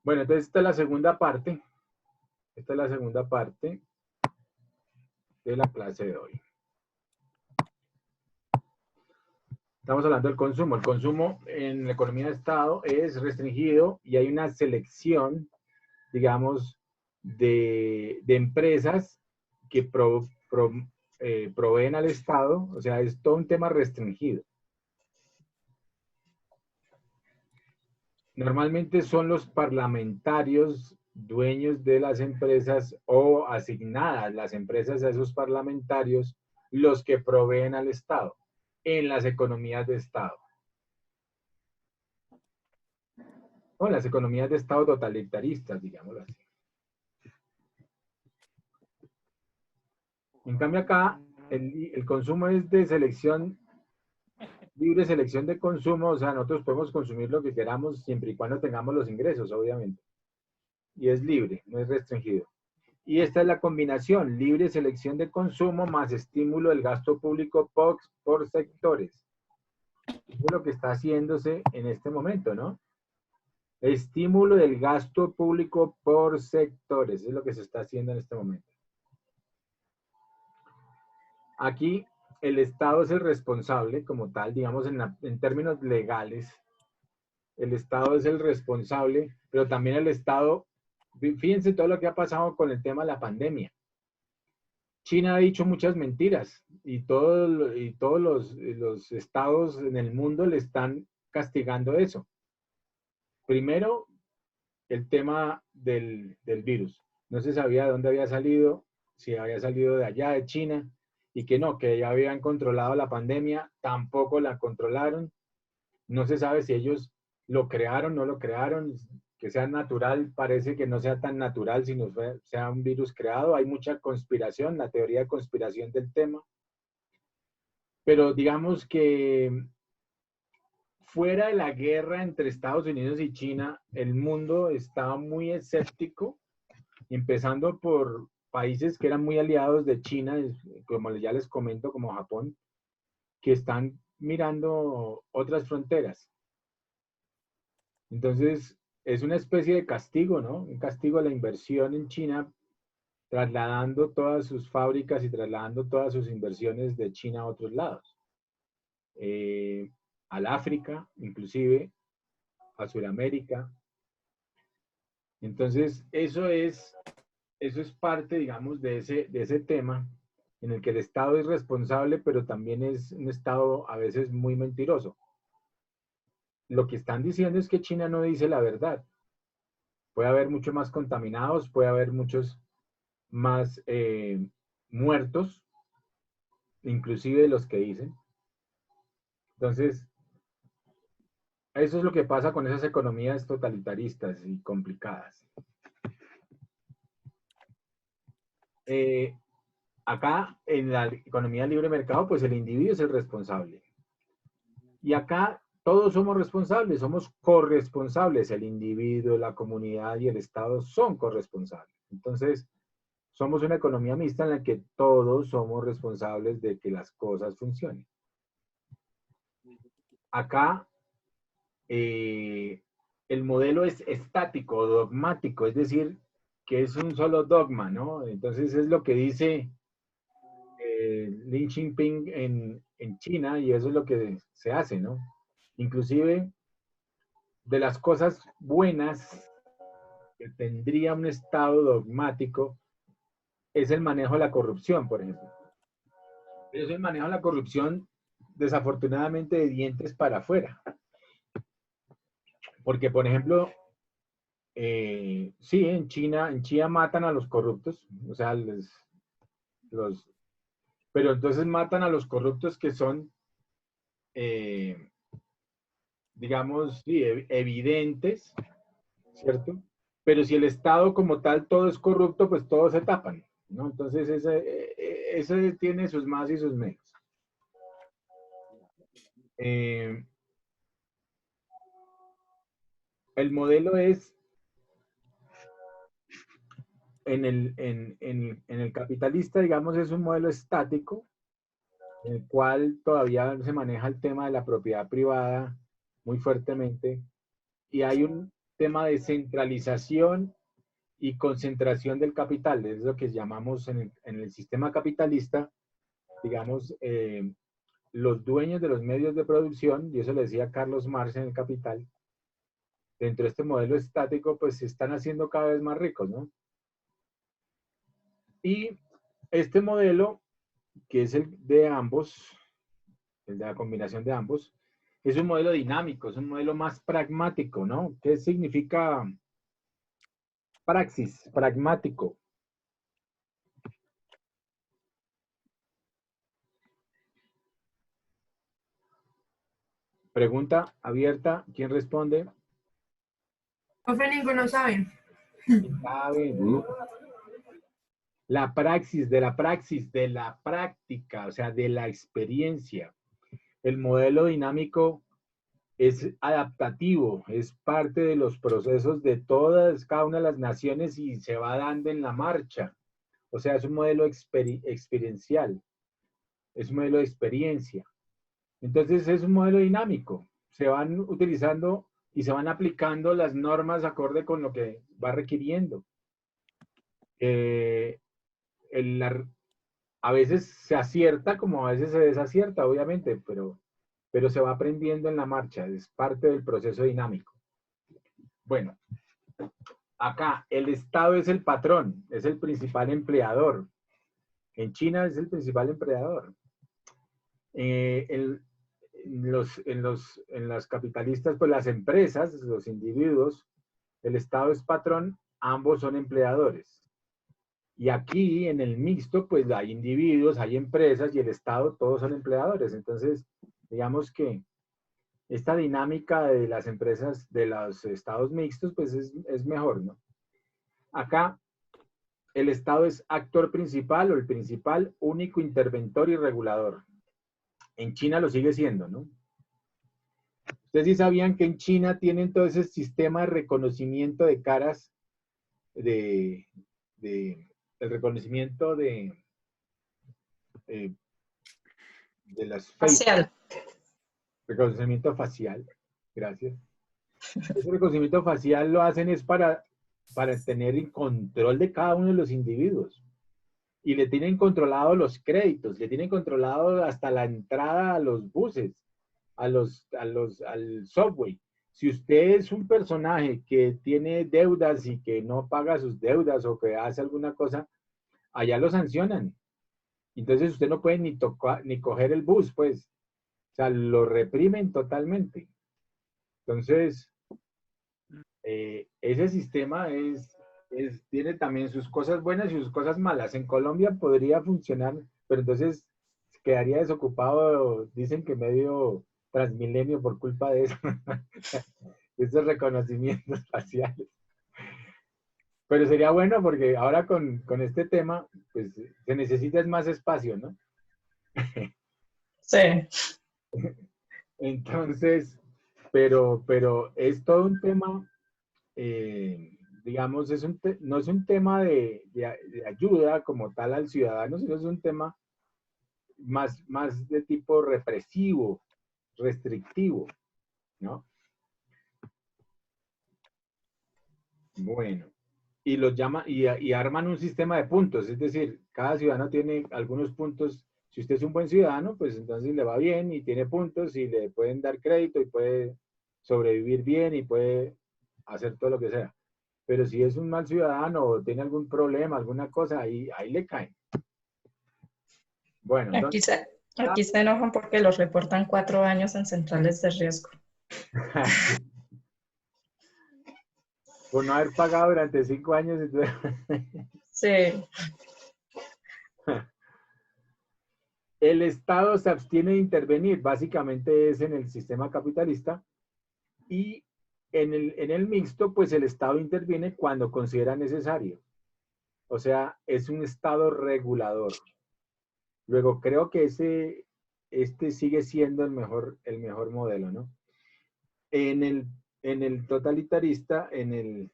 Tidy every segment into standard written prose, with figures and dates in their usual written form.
Bueno, entonces esta es la segunda parte. Esta es la segunda parte de la clase de hoy. Estamos hablando del consumo. El consumo en la economía de Estado es restringido y hay una selección, digamos, de empresas que proveen al Estado. O sea, es todo un tema restringido. Normalmente son los parlamentarios dueños de las empresas o asignadas las empresas a esos parlamentarios los que proveen al Estado en las economías de Estado. O las economías de Estado totalitaristas, digámoslo así. En cambio acá, el consumo es de selección, libre selección de consumo, o sea, nosotros podemos consumir lo que queramos siempre y cuando tengamos los ingresos, obviamente. Y es libre, no es restringido. Y esta es la combinación, libre selección de consumo más estímulo del gasto público por sectores. Eso es lo que está haciéndose en este momento, ¿no? Estímulo del gasto público por sectores, es lo que se está haciendo en este momento. Aquí el Estado es el responsable como tal, digamos en términos legales, el Estado es el responsable, pero también el Estado, fíjense todo lo que ha pasado con el tema de la pandemia. China ha dicho muchas mentiras y todos los estados en el mundo le están castigando eso. Primero, el tema del virus. No se sabía de dónde había salido, si había salido de allá, de China, y que no, que ya habían controlado la pandemia, tampoco la controlaron. No se sabe si ellos lo crearon, no lo crearon, que sea natural, parece que no sea tan natural, sino sea un virus creado. Hay mucha conspiración, la teoría de conspiración del tema. Pero digamos que fuera de la guerra entre Estados Unidos y China, el mundo estaba muy escéptico, empezando por países que eran muy aliados de China, como ya les comento, como Japón, que están mirando otras fronteras. Entonces, es una especie de castigo, ¿no? Un castigo a la inversión en China, trasladando todas sus fábricas y trasladando todas sus inversiones de China a otros lados. Al África, inclusive, a Sudamérica. Entonces, eso es parte, digamos, de ese tema en el que el Estado es responsable, pero también es un Estado a veces muy mentiroso. Lo que están diciendo es que China no dice la verdad. Puede haber mucho más contaminados, puede haber muchos más muertos, inclusive de los que dicen. Entonces, eso es lo que pasa con esas economías totalitaristas y complicadas. Acá, en la economía libre mercado, pues el individuo es el responsable. Y acá todos somos responsables, somos corresponsables. El individuo, la comunidad y el Estado son corresponsables. Entonces, somos una economía mixta en la que todos somos responsables de que las cosas funcionen. Acá, el modelo es estático, dogmático, es decir, que es un solo dogma, ¿no? Entonces, es lo que dice Xi Jinping en China y eso es lo que se hace, ¿no? Inclusive, de las cosas buenas que tendría un Estado dogmático es el manejo de la corrupción, por ejemplo. Pero es el manejo de la corrupción, desafortunadamente, de dientes para afuera. Porque, por ejemplo, sí, en China matan a los corruptos, o sea, pero entonces matan a los corruptos que son, digamos, sí, evidentes, ¿cierto? Pero si el Estado como tal todo es corrupto, pues todos se tapan, ¿no? Entonces ese tiene sus más y sus menos. El modelo es, en el capitalista, digamos, es un modelo estático, en el cual todavía se maneja el tema de la propiedad privada muy fuertemente, y hay tema de centralización y concentración del capital. Es lo que llamamos en el sistema capitalista, digamos, los dueños de los medios de producción, y eso le decía Carlos Marx en el Capital, dentro de este modelo estático, pues se están haciendo cada vez más ricos, ¿no? Y este modelo, que es el de ambos, el de la combinación de ambos, es un modelo dinámico, es un modelo más pragmático, ¿no? ¿Qué significa praxis, pragmático? Pregunta abierta, ¿quién responde? Profe, ninguno sabe. ¿Sabe? La praxis, de la práctica, o sea, de la experiencia. El modelo dinámico es adaptativo, es parte de los procesos de todas, cada una de las naciones y se va dando en la marcha. O sea, es un modelo experiencial, es un modelo de experiencia. Entonces es un modelo dinámico. Se van utilizando y se van aplicando las normas acorde con lo que va requiriendo. A veces se acierta como a veces se desacierta, obviamente, pero se va aprendiendo en la marcha, es parte del proceso dinámico. Bueno, acá el Estado es el patrón, es el principal empleador. En China es el principal empleador. En las capitalistas, pues las empresas, los individuos, el Estado es patrón, ambos son empleadores. Y aquí en el mixto, pues hay individuos, hay empresas y el Estado, todos son empleadores. Entonces, digamos que esta dinámica de las empresas, de los estados mixtos, pues es mejor, ¿no? Acá el Estado es actor principal o el principal, único interventor y regulador. En China lo sigue siendo, ¿no? Ustedes sí sabían que en China tienen todo ese sistema de reconocimiento de caras, el reconocimiento de las facial. Reconocimiento facial, gracias. Ese reconocimiento facial lo hacen es para tener el control de cada uno de los individuos. Y le tienen controlado los créditos, le tienen controlado hasta la entrada a los buses, al subway. Si usted es un personaje que tiene deudas y que no paga sus deudas o que hace alguna cosa, allá lo sancionan. Entonces usted no puede ni coger el bus, pues. O sea, lo reprimen totalmente. Entonces, ese sistema tiene también sus cosas buenas y sus cosas malas. En Colombia podría funcionar, pero entonces quedaría desocupado, dicen que medio Transmilenio por culpa de eso, de esos reconocimientos faciales. Pero sería bueno porque ahora con este tema, pues se necesita más espacio, ¿no? Sí. Entonces, pero es todo un tema, digamos, no es un tema de ayuda como tal al ciudadano, sino es un tema más de tipo represivo, restrictivo, ¿no? Bueno, y los llama y arman un sistema de puntos, es decir, cada ciudadano tiene algunos puntos. Si usted es un buen ciudadano, pues entonces le va bien y tiene puntos y le pueden dar crédito y puede sobrevivir bien y puede hacer todo lo que sea. Pero si es un mal ciudadano o tiene algún problema, alguna cosa, ahí le caen. Bueno, entonces... Aquí se enojan porque los reportan 4 años en centrales de riesgo. Por no haber pagado durante 5 años. Entonces... Sí. El Estado se abstiene de intervenir, básicamente es en el sistema capitalista, y en el mixto, pues el Estado interviene cuando considera necesario. O sea, es un Estado regulador. Luego, creo que este sigue siendo el mejor modelo, ¿no? En el totalitarista, en el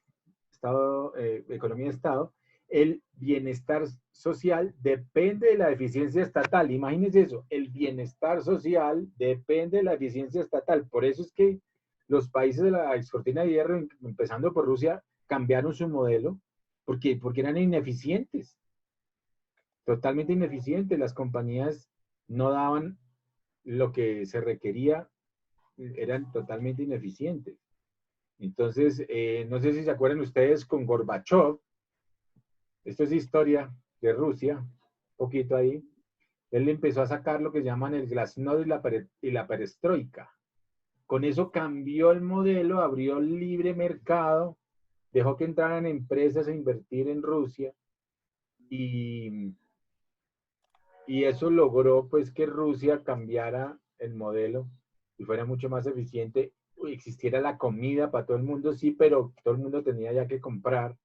Estado, economía de Estado, el bienestar social depende de la eficiencia estatal. Imagínense eso, el bienestar social depende de la eficiencia estatal. Por eso es que los países de la excortina de hierro, empezando por Rusia, cambiaron su modelo porque eran ineficientes, totalmente ineficientes. Las compañías no daban lo que se requería, eran totalmente ineficientes. Entonces, no sé si se acuerdan ustedes con Gorbachev, esto es historia de Rusia, un poquito ahí, él empezó a sacar lo que llaman el glasnost y la perestroika. Con eso cambió el modelo, abrió el libre mercado, dejó que entraran empresas a invertir en Rusia y eso logró pues que Rusia cambiara el modelo y fuera mucho más eficiente. Existiera la comida para todo el mundo, sí, pero todo el mundo tenía ya que comprar,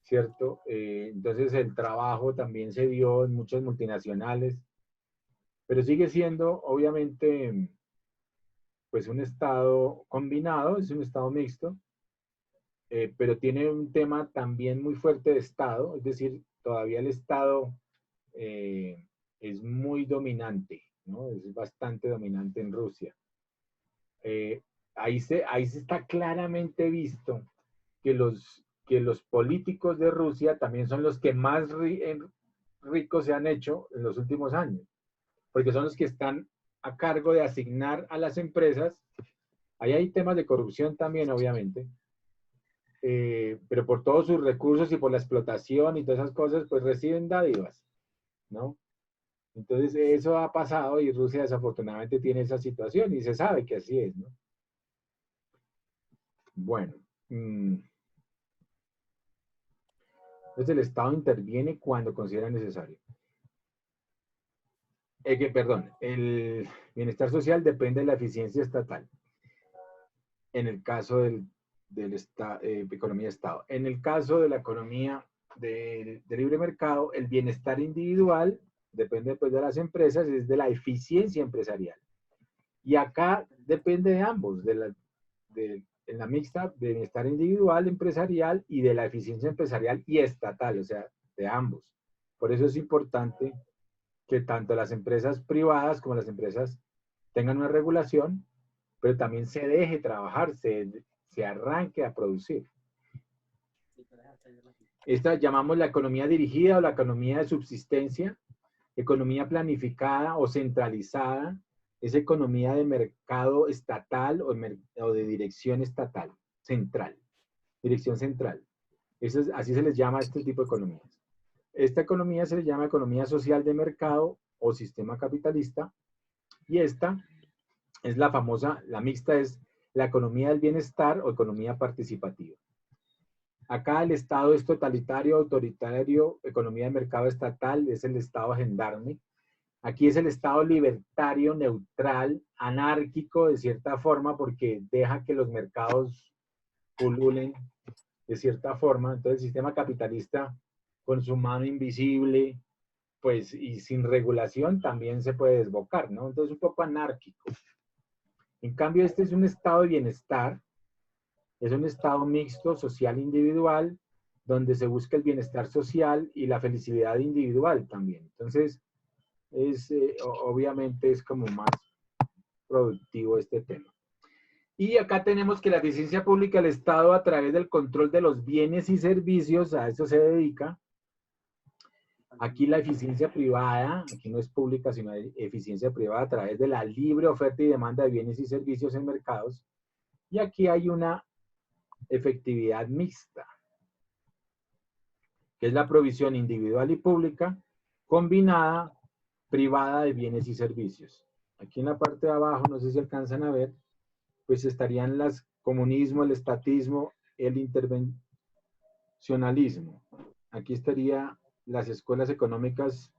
¿cierto? Entonces el trabajo también se dio en muchas multinacionales, pero sigue siendo obviamente pues un estado combinado, es un estado mixto, pero tiene un tema también muy fuerte de estado, es decir, todavía el estado es muy dominante, ¿no? Es bastante dominante en Rusia. Ahí se está claramente visto que los políticos de Rusia también son los que más ricos se han hecho en los últimos años, porque son los que están a cargo de asignar a las empresas. Ahí hay temas de corrupción también, obviamente, pero por todos sus recursos y por la explotación y todas esas cosas, pues reciben dádivas, ¿no? Entonces eso ha pasado y Rusia desafortunadamente tiene esa situación y se sabe que así es, ¿no? Bueno, entonces el Estado interviene cuando considera necesario. Perdón, el bienestar social depende de la eficiencia estatal. En el caso de economía de Estado. En el caso de la economía de libre mercado, el bienestar individual depende pues, de las empresas, es de la eficiencia empresarial. Y acá depende de ambos, en la mixta de bienestar individual, empresarial y de la eficiencia empresarial y estatal, o sea, de ambos. Por eso es importante que tanto las empresas privadas como las empresas tengan una regulación, pero también se deje trabajar, se arranque a producir. Esta llamamos la economía dirigida o la economía de subsistencia, economía planificada o centralizada, es economía de mercado estatal o de dirección estatal, central, dirección central. Así se les llama a este tipo de economías. Esta economía se le llama economía social de mercado o sistema capitalista, y esta es la famosa, la mixta es la economía del bienestar o economía participativa. Acá el Estado es totalitario, autoritario, economía de mercado estatal, es el Estado gendarme. Aquí es el Estado libertario, neutral, anárquico de cierta forma, porque deja que los mercados pululen de cierta forma. Entonces el sistema capitalista con su mano invisible, pues, y sin regulación también se puede desbocar, ¿no? Entonces un poco anárquico. En cambio, este es un estado de bienestar, es un estado mixto, social individual, donde se busca el bienestar social y la felicidad individual también. Entonces, obviamente es como más productivo este tema. Y acá tenemos que la eficiencia pública del Estado a través del control de los bienes y servicios, a eso se dedica. Aquí la eficiencia privada, aquí no es pública, sino eficiencia privada a través de la libre oferta y demanda de bienes y servicios en mercados. Y aquí hay una efectividad mixta, que es la provisión individual y pública, combinada, privada de bienes y servicios. Aquí en la parte de abajo, no sé si alcanzan a ver, pues estarían las comunismo, el estatismo, el intervencionalismo. Aquí estaría las escuelas económicas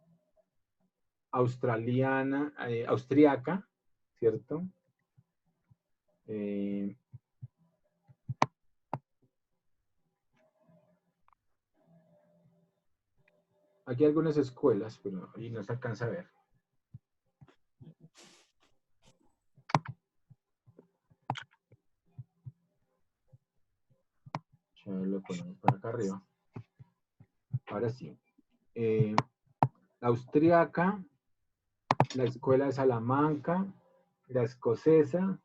austriaca, ¿cierto? Aquí hay algunas escuelas, pero ahí no se alcanza a ver. Ya lo ponemos por acá arriba. Ahora sí. La austriaca, la escuela de Salamanca, la escocesa,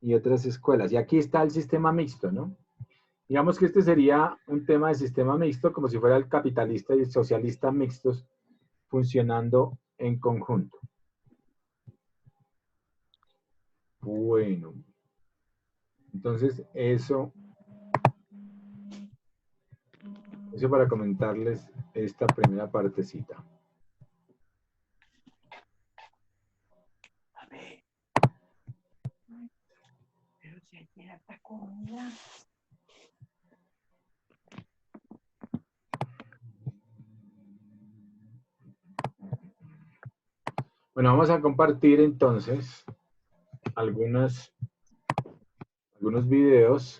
y otras escuelas. Y aquí está el sistema mixto, ¿no? Digamos que este sería un tema de sistema mixto, como si fuera el capitalista y el socialista mixtos funcionando en conjunto. Bueno, entonces eso para comentarles esta primera partecita. A ver. Pero si ayer atacó una. Bueno, vamos a compartir entonces algunos videos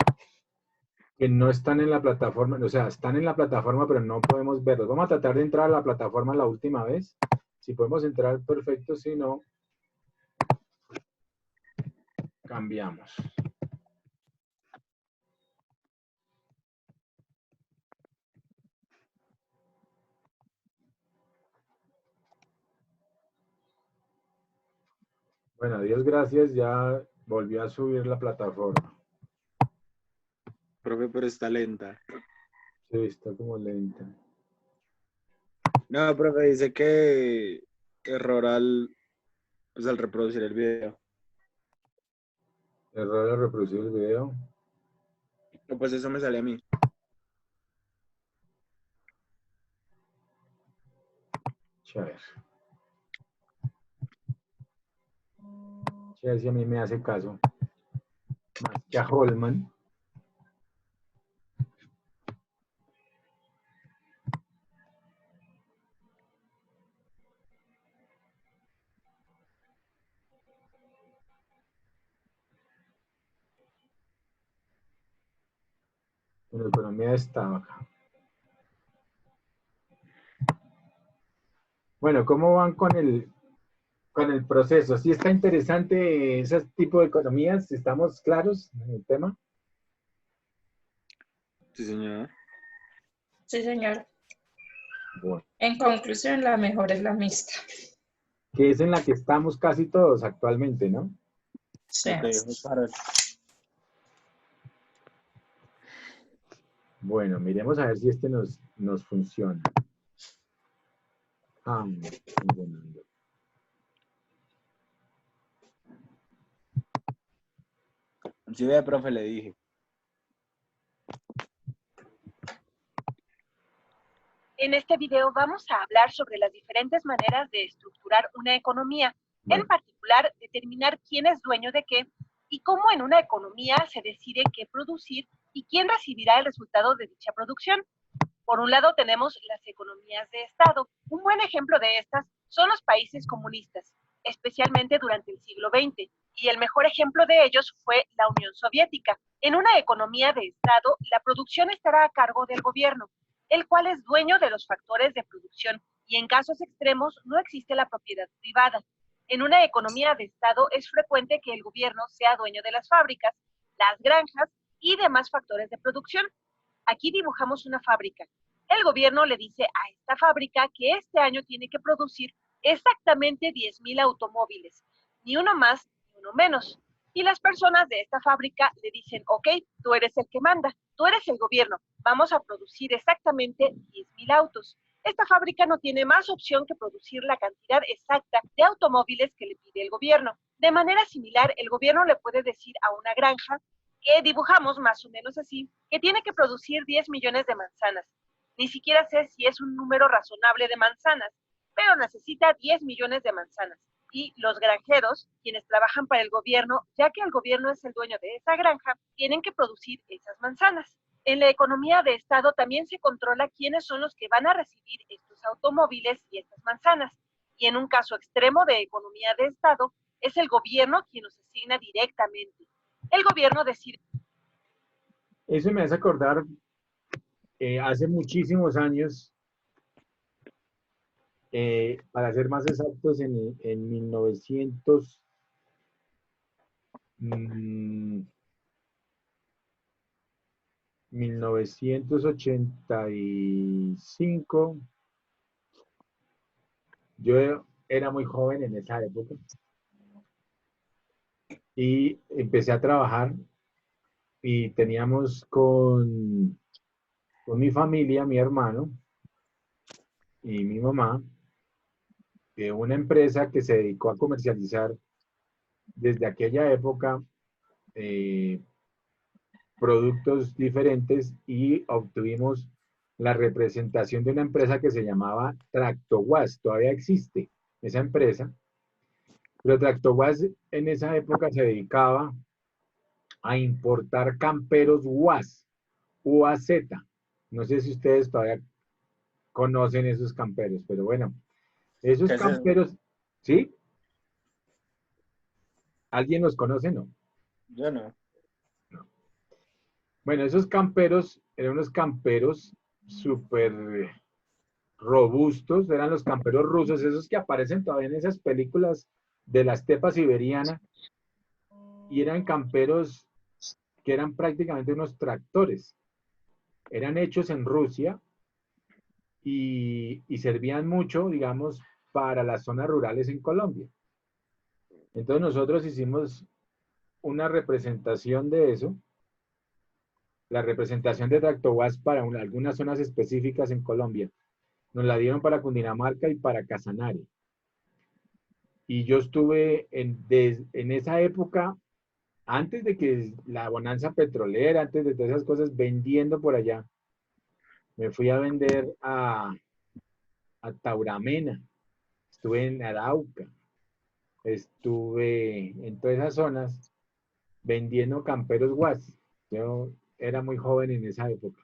que no están en la plataforma, o sea, están en la plataforma, pero no podemos verlos. Vamos a tratar de entrar a la plataforma la última vez. Si podemos entrar, perfecto. Si no, cambiamos. Bueno, Dios gracias, ya volvió a subir la plataforma. Profe, pero está lenta. Sí, está como lenta. No, profe, dice que error pues al reproducir el video. Error de reproducir el video. No, pues eso me sale a mí. A ver. A ver si a mí me hace caso. Más que a Holman. Bueno, la economía estaba acá. Bueno, ¿cómo van con el proceso? ¿Sí está interesante ese tipo de economías? ¿Estamos claros en el tema? Sí, señor. Sí, señor. Bueno, En conclusión, la mejor es la mixta. que es en la que estamos casi todos actualmente, ¿no? Sí. Ok, Oscar. Bueno, miremos a ver si este nos funciona. Ah, no, funcionando. Sí, ve, profe, le dije. En este video vamos a hablar sobre las diferentes maneras de estructurar una economía, Bueno, en particular determinar quién es dueño de qué y cómo en una economía se decide qué producir y quién recibirá el resultado de dicha producción. Por un lado tenemos las economías de Estado. Un buen ejemplo de estas son los países comunistas, especialmente durante el siglo XX, y el mejor ejemplo de ellos fue la Unión Soviética. En una economía de Estado, la producción estará a cargo del gobierno, el cual es dueño de los factores de producción, y en casos extremos no existe la propiedad privada. En una economía de Estado es frecuente que el gobierno sea dueño de las fábricas, las granjas y demás factores de producción. Aquí dibujamos una fábrica. El gobierno le dice a esta fábrica que este año tiene que producir exactamente 10,000 automóviles, ni uno más ni uno menos. Y las personas de esta fábrica le dicen, ok, tú eres el que manda, tú eres el gobierno, vamos a producir exactamente 10,000 autos. Esta fábrica no tiene más opción que producir la cantidad exacta de automóviles que le pide el gobierno. De manera similar, el gobierno le puede decir a una granja, que dibujamos más o menos así, que tiene que producir 10 millones de manzanas. Ni siquiera sé si es un número razonable de manzanas, pero necesita 10 millones de manzanas. Y los granjeros, quienes trabajan para el gobierno, ya que el gobierno es el dueño de esa granja, tienen que producir esas manzanas. En la economía de Estado también se controla quiénes son los que van a recibir estos automóviles y estas manzanas. Y en un caso extremo de economía de Estado, es el gobierno quien los asigna directamente. El gobierno decide. eso me hace acordar hace muchísimos años, para ser más exactos, en 1985, yo era muy joven en esa época, y empecé a trabajar y teníamos con mi familia, mi hermano y mi mamá, una empresa que se dedicó a comercializar desde aquella época eh, productos diferentes y obtuvimos la representación de una empresa que se llamaba Tractoguas. Todavía existe esa empresa, pero Tractoguas en esa época se dedicaba a importar camperos UAZ, UAZ. No sé si ustedes todavía conocen esos camperos, pero bueno, esos ¿Qué es eso? camperos, ¿sí? ¿Alguien los conoce? No. Yo no. Bueno, esos camperos eran unos camperos súper robustos, eran los camperos rusos, esos que aparecen todavía en esas películas de la estepa siberiana, y eran camperos que eran prácticamente unos tractores. Eran hechos en Rusia y servían mucho, digamos, para las zonas rurales en Colombia. Entonces nosotros hicimos una representación de eso, la representación de Tractobas para algunas zonas específicas en Colombia. Nos la dieron para Cundinamarca y para Casanare. Y yo estuve en esa época, antes de que la bonanza petrolera, antes de todas esas cosas, vendiendo por allá. Me fui a vender a Tauramena, estuve en Arauca, estuve en todas esas zonas vendiendo camperos guas. Yo era muy joven en esa época.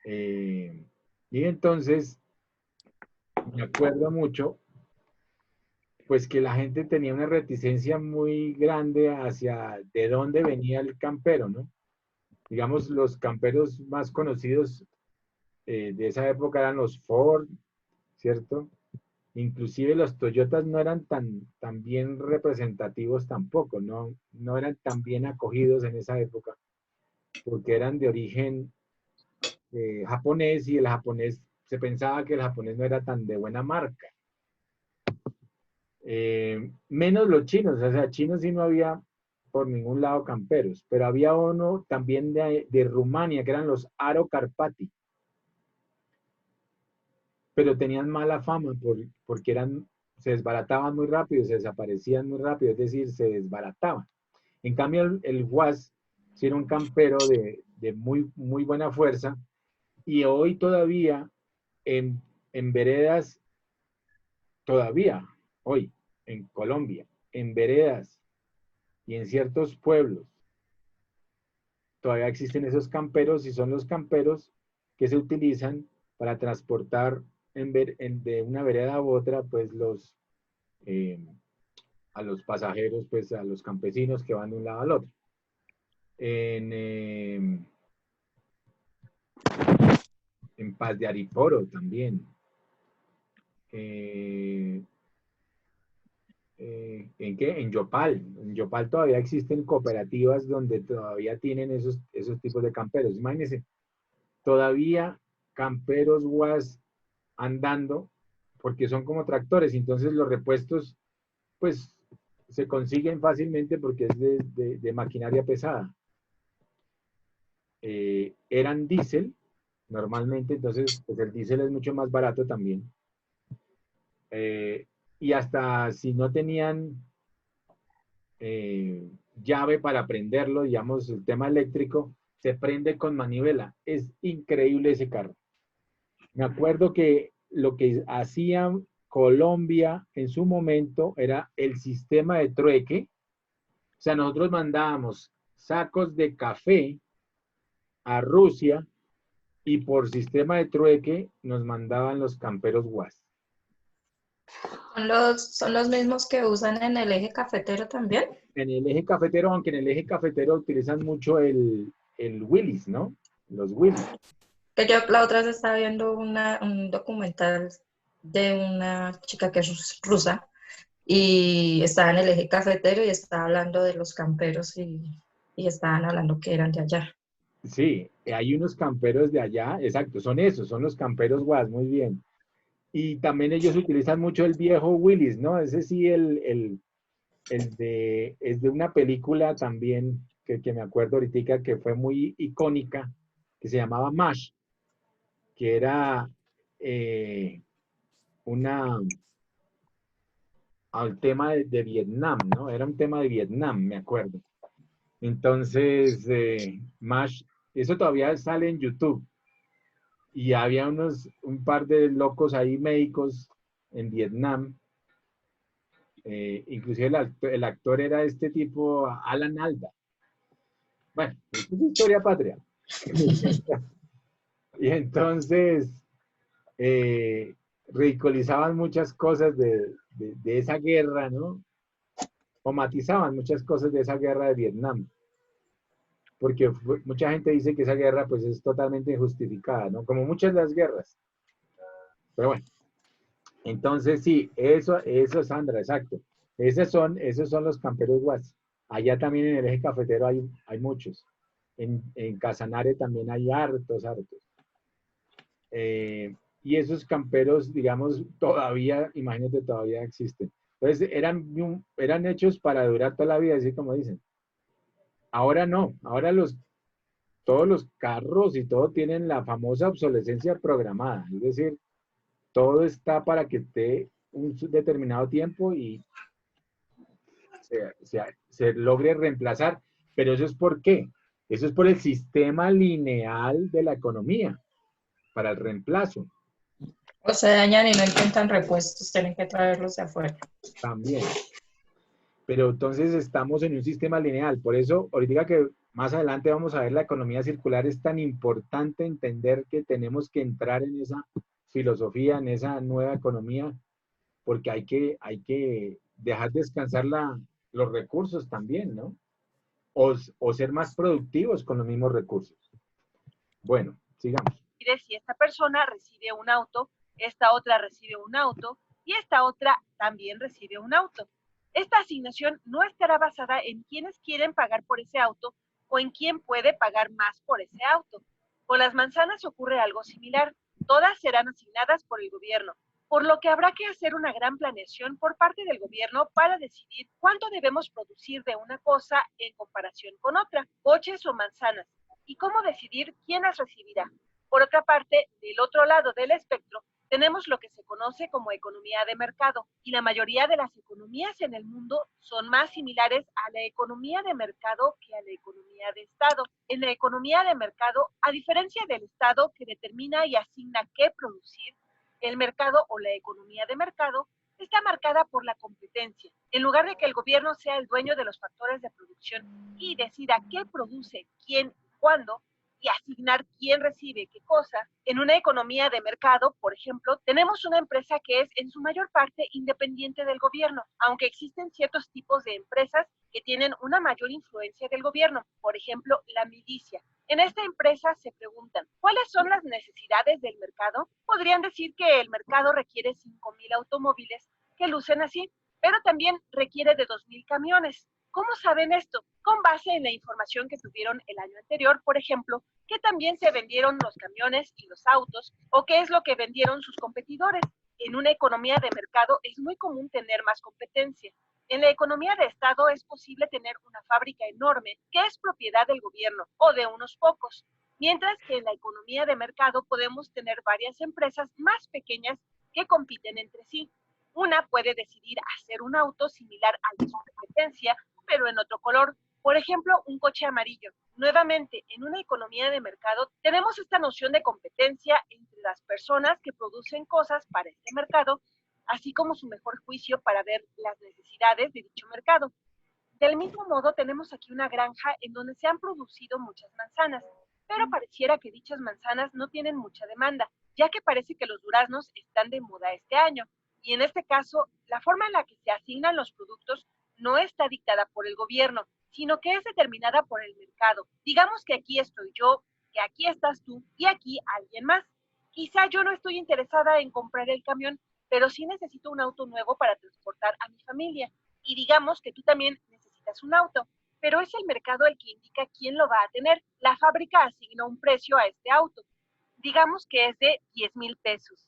Y entonces me acuerdo mucho, pues que la gente tenía una reticencia muy grande hacia de dónde venía el campero, ¿no? Digamos, los camperos más conocidos de esa época eran los Ford, ¿cierto? Inclusive los Toyotas no eran tan bien representativos tampoco, no eran tan bien acogidos en esa época, porque eran de origen japonés y el japonés, se pensaba que el japonés no era tan de buena marca. Menos los chinos, o sea, chinos sí no había por ningún lado camperos, pero había uno también de Rumania, que eran los Aro Carpati, pero tenían mala fama porque se desbarataban muy rápido, se desaparecían muy rápido, es decir, se desbarataban. En cambio, el Huas sí era un campero de muy, muy buena fuerza, y hoy todavía en veredas, todavía hoy en Colombia, en veredas y en ciertos pueblos, todavía existen esos camperos y son los camperos que se utilizan para transportar de una vereda a otra, pues eh, a los pasajeros, pues a los campesinos que van de un lado al otro. En Paz de Ariporo también. ¿En qué? En Yopal. En Yopal todavía existen cooperativas donde todavía tienen esos tipos de camperos. Imagínense, todavía camperos guas andando, porque son como tractores, entonces los repuestos, pues, se consiguen fácilmente porque es de maquinaria pesada. Eran diésel, normalmente, entonces, pues el diésel es mucho más barato también. Y hasta si no tenían llave para prenderlo, digamos, el tema eléctrico, se prende con manivela. Es increíble ese carro. Me acuerdo que lo que hacía Colombia en su momento era el sistema de trueque. O sea, nosotros mandábamos sacos de café a Rusia y por sistema de trueque nos mandaban los camperos guas. Son los mismos que usan en el eje cafetero también. En el eje cafetero, aunque en el eje cafetero utilizan mucho el Willys, ¿no? Los Willys. Que yo la otra vez estaba viendo un documental de una chica que es rusa y estaba en el eje cafetero y estaba hablando de los camperos y estaban hablando que eran de allá. Sí, hay unos camperos de allá, exacto, son esos, son los camperos guas, muy bien. Y también ellos utilizan mucho el viejo Willys, ¿no? Ese sí, es de una película también que me acuerdo ahorita que fue muy icónica, que se llamaba MASH, que era eh, una, al tema de Vietnam, ¿no? Era un tema de Vietnam, me acuerdo. Entonces, MASH, eso todavía sale en YouTube. Y había un par de locos ahí médicos en Vietnam. Inclusive el actor era este tipo, Alan Alda. Bueno, es historia patria. Y entonces ridiculizaban muchas cosas de esa guerra, ¿no? O matizaban muchas cosas de esa guerra de Vietnam. Porque mucha gente dice que esa guerra pues es totalmente injustificada, ¿no? Como muchas de las guerras. Pero bueno, entonces sí, eso Sandra, exacto. Esos son los camperos guas. Allá también en el eje cafetero hay muchos. En Casanare también hay hartos, hartos. Y esos camperos, digamos, todavía, imagínate, todavía existen. Entonces, eran hechos para durar toda la vida, así como dicen. Ahora no, ahora todos los carros y todo tienen la famosa obsolescencia programada. Es decir, todo está para que esté un determinado tiempo y se logre reemplazar. Pero eso es ¿por qué? Eso es por el sistema lineal de la economía, para el reemplazo. O se dañan y no encuentran repuestos, tienen que traerlos de afuera. También. Pero entonces estamos en un sistema lineal. Por eso, ahorita que más adelante vamos a ver la economía circular, es tan importante entender que tenemos que entrar en esa filosofía, en esa nueva economía, porque hay que dejar descansar los recursos también, ¿no? O ser más productivos con los mismos recursos. Bueno, sigamos. Si esta persona recibe un auto, esta otra recibe un auto y esta otra también recibe un auto. Esta asignación no estará basada en quienes quieren pagar por ese auto o en quién puede pagar más por ese auto. Con las manzanas ocurre algo similar. Todas serán asignadas por el gobierno, por lo que habrá que hacer una gran planeación por parte del gobierno para decidir cuánto debemos producir de una cosa en comparación con otra, coches o manzanas, y cómo decidir quién las recibirá. Por otra parte, del otro lado del espectro, tenemos lo que se conoce como economía de mercado, y la mayoría de las economías en el mundo son más similares a la economía de mercado que a la economía de Estado. En la economía de mercado, a diferencia del Estado que determina y asigna qué producir, el mercado o la economía de mercado está marcada por la competencia. En lugar de que el gobierno sea el dueño de los factores de producción y decida qué produce, quién y cuándo, y asignar quién recibe qué cosa. En una economía de mercado, por ejemplo, tenemos una empresa que es en su mayor parte independiente del gobierno, aunque existen ciertos tipos de empresas que tienen una mayor influencia del gobierno, por ejemplo, la milicia. En esta empresa se preguntan, ¿cuáles son las necesidades del mercado? Podrían decir que el mercado requiere 5,000 automóviles que lucen así, pero también requiere de 2,000 camiones. ¿Cómo saben esto? Con base en la información que tuvieron el año anterior, por ejemplo, que también se vendieron los camiones y los autos, o qué es lo que vendieron sus competidores. En una economía de mercado es muy común tener más competencia. En la economía de Estado es posible tener una fábrica enorme que es propiedad del gobierno o de unos pocos, mientras que en la economía de mercado podemos tener varias empresas más pequeñas que compiten entre sí. Una puede decidir hacer un auto similar al de su competencia, pero en otro color. Por ejemplo, un coche amarillo. Nuevamente, en una economía de mercado tenemos esta noción de competencia entre las personas que producen cosas para este mercado, así como su mejor juicio para ver las necesidades de dicho mercado. Del mismo modo, tenemos aquí una granja en donde se han producido muchas manzanas, pero pareciera que dichas manzanas no tienen mucha demanda, ya que parece que los duraznos están de moda este año. Y en este caso, la forma en la que se asignan los productos no está dictada por el gobierno, sino que es determinada por el mercado. Digamos que aquí estoy yo, que aquí estás tú y aquí alguien más. Quizá yo no estoy interesada en comprar el camión, pero sí necesito un auto nuevo para transportar a mi familia. Y digamos que tú también necesitas un auto, pero es el mercado el que indica quién lo va a tener. La fábrica asigna un precio a este auto. Digamos que es de 10,000 pesos.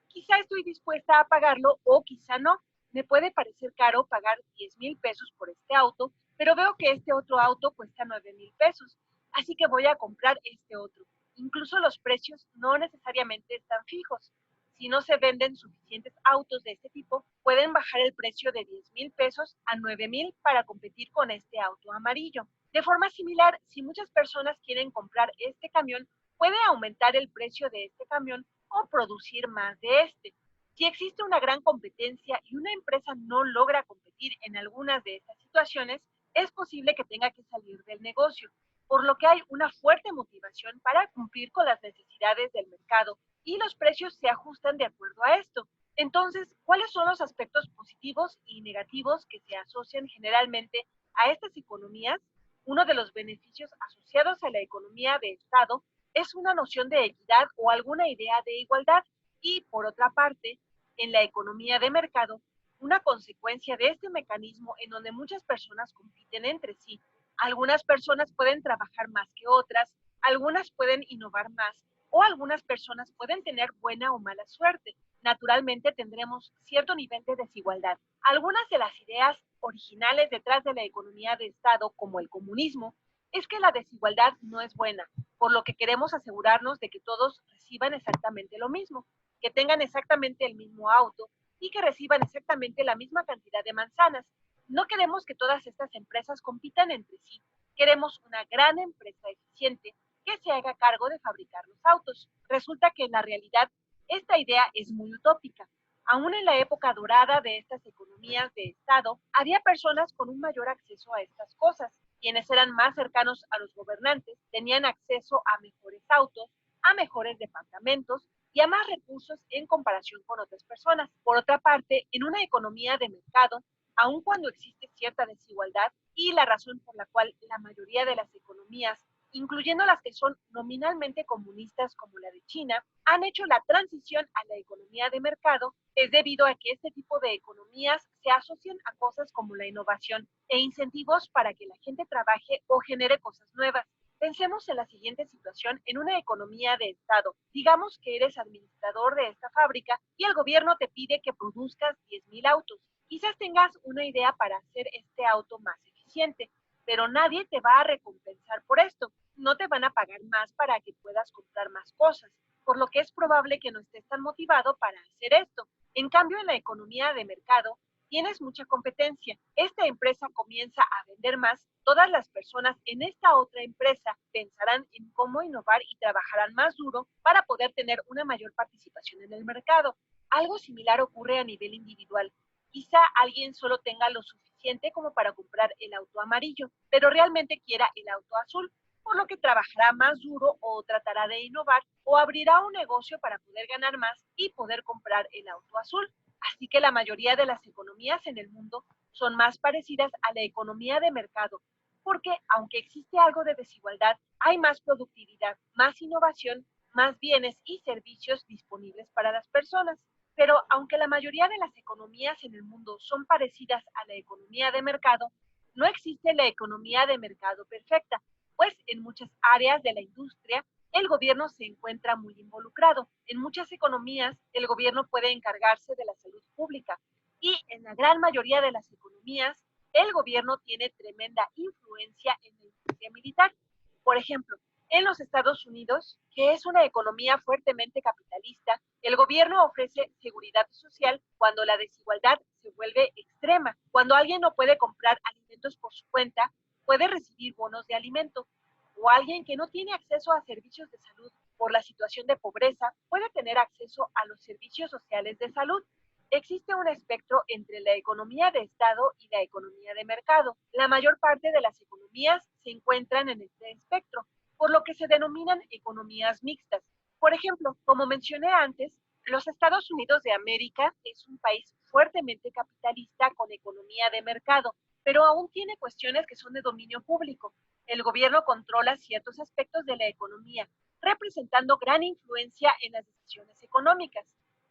Quizá estoy dispuesta a pagarlo o quizá no. me puede parecer caro pagar 10,000 pesos por este auto, pero veo que este otro auto cuesta 9,000 pesos, así que voy a comprar este otro. Incluso los precios no necesariamente están fijos. Si no se venden suficientes autos de este tipo, pueden bajar el precio de 10,000 pesos a 9,000 para competir con este auto amarillo. De forma similar, si muchas personas quieren comprar este camión, puede aumentar el precio de este camión o producir más de este. Si existe una gran competencia y una empresa no logra competir en algunas de estas situaciones, es posible que tenga que salir del negocio, por lo que hay una fuerte motivación para cumplir con las necesidades del mercado y los precios se ajustan de acuerdo a esto. Entonces, ¿cuáles son los aspectos positivos y negativos que se asocian generalmente a estas economías? Uno de los beneficios asociados a la economía de Estado es una noción de equidad o alguna idea de igualdad. Y, por otra parte, en la economía de mercado, una consecuencia de este mecanismo en donde muchas personas compiten entre sí. Algunas personas pueden trabajar más que otras, algunas pueden innovar más, o algunas personas pueden tener buena o mala suerte. Naturalmente tendremos cierto nivel de desigualdad. Algunas de las ideas originales detrás de la economía de Estado, como el comunismo, es que la desigualdad no es buena, por lo que queremos asegurarnos de que todos reciban exactamente lo mismo, que tengan exactamente el mismo auto y que reciban exactamente la misma cantidad de manzanas. No queremos que todas estas empresas compitan entre sí. Queremos una gran empresa eficiente que se haga cargo de fabricar los autos. Resulta que en la realidad esta idea es muy utópica. Aún en la época dorada de estas economías de Estado, había personas con un mayor acceso a estas cosas. Quienes eran más cercanos a los gobernantes tenían acceso a mejores autos, a mejores departamentos y a más recursos en comparación con otras personas. Por otra parte, en una economía de mercado, aun cuando existe cierta desigualdad y la razón por la cual la mayoría de las economías, incluyendo las que son nominalmente comunistas como la de China, han hecho la transición a la economía de mercado, es debido a que este tipo de economías se asocian a cosas como la innovación e incentivos para que la gente trabaje o genere cosas nuevas. Pensemos en la siguiente situación en una economía de Estado. Digamos que eres administrador de esta fábrica y el gobierno te pide que produzcas 10,000 autos. Quizás tengas una idea para hacer este auto más eficiente, pero nadie te va a recompensar por esto. No te van a pagar más para que puedas comprar más cosas, por lo que es probable que no estés tan motivado para hacer esto. En cambio, en la economía de mercado, tienes mucha competencia. Esta empresa comienza a vender más. Todas las personas en esta otra empresa pensarán en cómo innovar y trabajarán más duro para poder tener una mayor participación en el mercado. Algo similar ocurre a nivel individual. Quizá alguien solo tenga lo suficiente como para comprar el auto amarillo, pero realmente quiera el auto azul, por lo que trabajará más duro o tratará de innovar o abrirá un negocio para poder ganar más y poder comprar el auto azul. Así que la mayoría de las economías en el mundo son más parecidas a la economía de mercado, porque aunque existe algo de desigualdad, hay más productividad, más innovación, más bienes y servicios disponibles para las personas. Pero aunque la mayoría de las economías en el mundo son parecidas a la economía de mercado, no existe la economía de mercado perfecta, pues en muchas áreas de la industria el gobierno se encuentra muy involucrado. En muchas economías, el gobierno puede encargarse de la salud pública y en la gran mayoría de las economías, el gobierno tiene tremenda influencia en la industria militar. Por ejemplo, en los Estados Unidos, que es una economía fuertemente capitalista, el gobierno ofrece seguridad social cuando la desigualdad se vuelve extrema. Cuando alguien no puede comprar alimentos por su cuenta, puede recibir bonos de alimento, o alguien que no tiene acceso a servicios de salud por la situación de pobreza puede tener acceso a los servicios sociales de salud. Existe un espectro entre la economía de Estado y la economía de mercado. La mayor parte de las economías se encuentran en este espectro, por lo que se denominan economías mixtas. Por ejemplo, como mencioné antes, los Estados Unidos de América es un país fuertemente capitalista con economía de mercado, pero aún tiene cuestiones que son de dominio público. El gobierno controla ciertos aspectos de la economía, representando gran influencia en las decisiones económicas.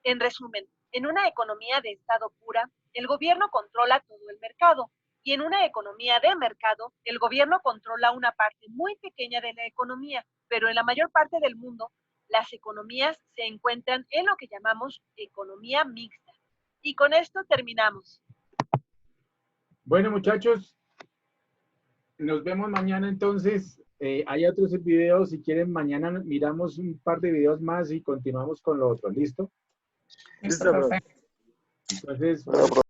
En resumen, en una economía de Estado pura, el gobierno controla todo el mercado, y en una economía de mercado, el gobierno controla una parte muy pequeña de la economía, pero en la mayor parte del mundo, las economías se encuentran en lo que llamamos economía mixta. Y con esto terminamos. Bueno, muchachos, nos vemos mañana entonces. Hay otros videos, si quieren, mañana miramos un par de videos más y continuamos con lo otro. ¿Listo? Listo, Listo, profe. profe. Entonces, Bueno,